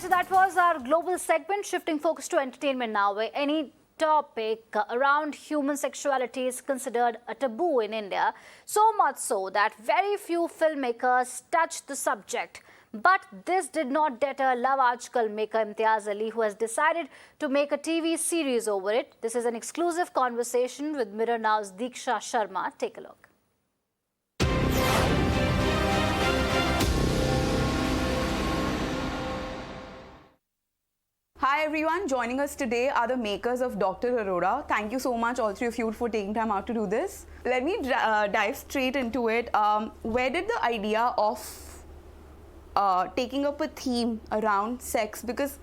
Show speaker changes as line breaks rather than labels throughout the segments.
so that was our global segment, shifting focus to entertainment now, where any topic around human sexuality is considered a taboo in India, so much so that very few filmmakers touch the subject. But this did not deter Love Ajkal maker Imtiaz Ali, who has decided to make a TV series over it. This is an exclusive conversation with Mirror Now's Diksha Sharma. Take a look.
Hi everyone, joining us today are the makers of Dr. Arora. Thank you so much, all three of you, for taking time out to do this. Let me dive straight into it. Where did the idea of taking up a theme around sex, because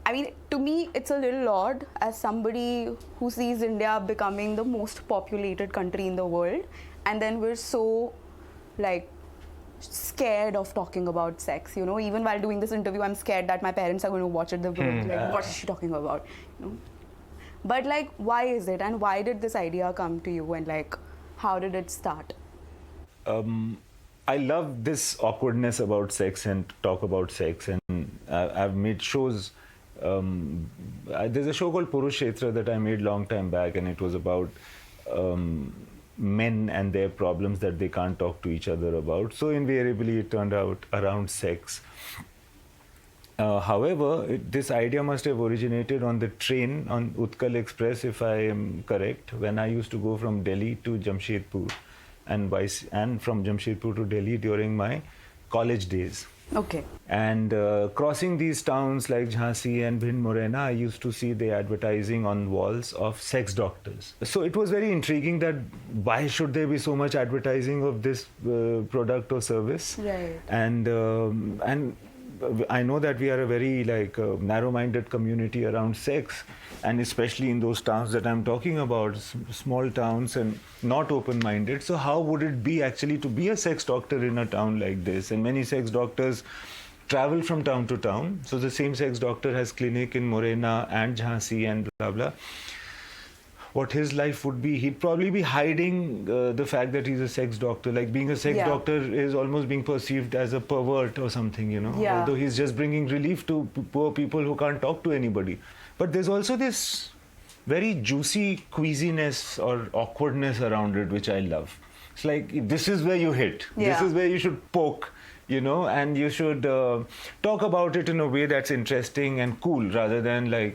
I mean, to me it's a little odd as somebody who sees India becoming the most populated country in the world, and then we're so scared of talking about sex, you know. Even while doing this interview, I'm scared that my parents are going to watch it. They're going to be like, what is she talking about, you know? But why is it, and why did this idea come to you, and how did it start?
I love this awkwardness about sex and talk about sex, and I've made shows. There's a show called Purushetra that I made long time back, and it was about men and their problems that they can't talk to each other about. So invariably it turned out around sex. However, this idea must have originated on the train on Utkal Express, if I am correct, when I used to go from Delhi to Jamshedpur and from Jamshedpur to Delhi during my college days.
Okay.
And crossing these towns like Jhansi and Bhind Morena, I used to see the advertising on walls of sex doctors. So it was very intriguing that why should there be so much advertising of this product or service?
Right.
And I know that we are a very narrow-minded community around sex, and especially in those towns that I'm talking about, small towns and not open-minded. So how would it be actually to be a sex doctor in a town like this? And many sex doctors travel from town to town. So the same sex doctor has clinic in Morena and Jhansi and blah, blah. What his life would be, he'd probably be hiding the fact that he's a sex doctor. Like being a sex doctor is almost being perceived as a pervert or something, you know.
Yeah.
Although he's just bringing relief to poor people who can't talk to anybody. But there's also this very juicy queasiness or awkwardness around it, which I love. It's like, this is where you hit.
Yeah.
This is where you should poke, you know, and you should talk about it in a way that's interesting and cool rather than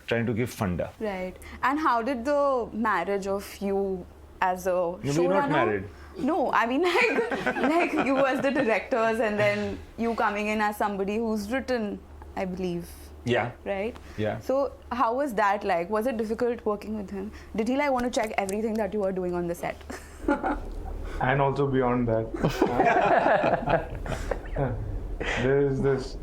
trying to give funda.
Right. And how did the marriage of you as a showrunner?
You're not married.
No, I mean like you as the directors, and then you coming in as somebody who's written, I believe.
Yeah.
Right?
Yeah.
So how was that like? Was it difficult working with him? Did he want to check everything that you were doing on the set?
And also beyond that. There is this,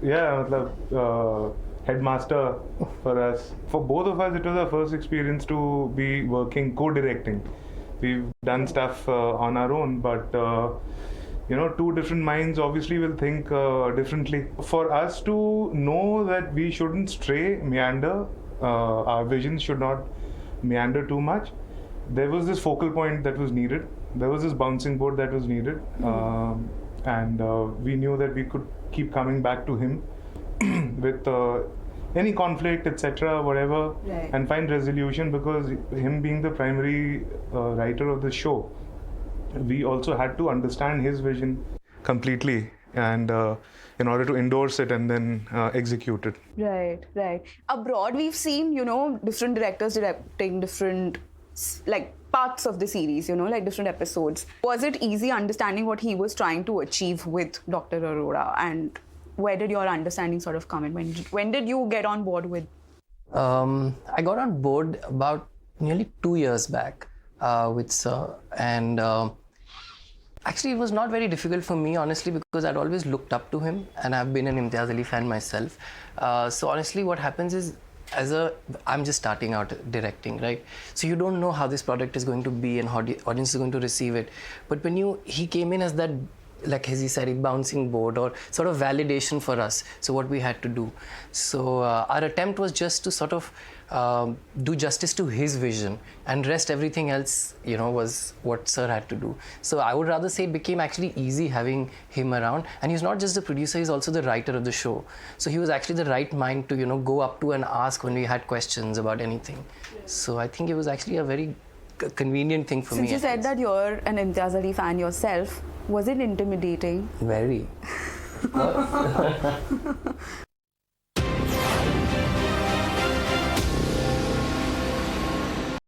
headmaster for us. For both of us, it was our first experience to be working, co-directing. We've done stuff on our own, but two different minds obviously will think differently. For us to know that we shouldn't meander, our visions should not meander too much, there was this focal point that was needed. There was this bouncing board that was needed. And we knew that we could keep coming back to him with any conflict, etc., whatever,
right,
and find resolution, because him being the primary writer of the show, we also had to understand his vision completely, and in order to endorse it and then execute it.
Right. Abroad, we've seen, different directors directing different parts of the series, different episodes. Was it easy understanding what he was trying to achieve with Dr. Arora, and where did your understanding sort of come in? When did you get on board with?
I got on board about nearly 2 years back with Sir, and actually it was not very difficult for me, honestly, because I'd always looked up to him, and I've been an Imtiaz Ali fan myself. So honestly, what happens is, I'm just starting out directing, right? So you don't know how this product is going to be and how the audience is going to receive it. But when he came in as that like as he said, a bouncing board or sort of validation for us. So what we had to do. So our attempt was just to sort of do justice to his vision, and rest everything else, was what Sir had to do. So I would rather say it became actually easy having him around. And he's not just the producer, he's also the writer of the show. So he was actually the right mind to, go up to and ask when we had questions about anything. So I think it was actually a very convenient thing for me.
Since you said that you're an Imtiaz Ali fan yourself, was it intimidating?
Very.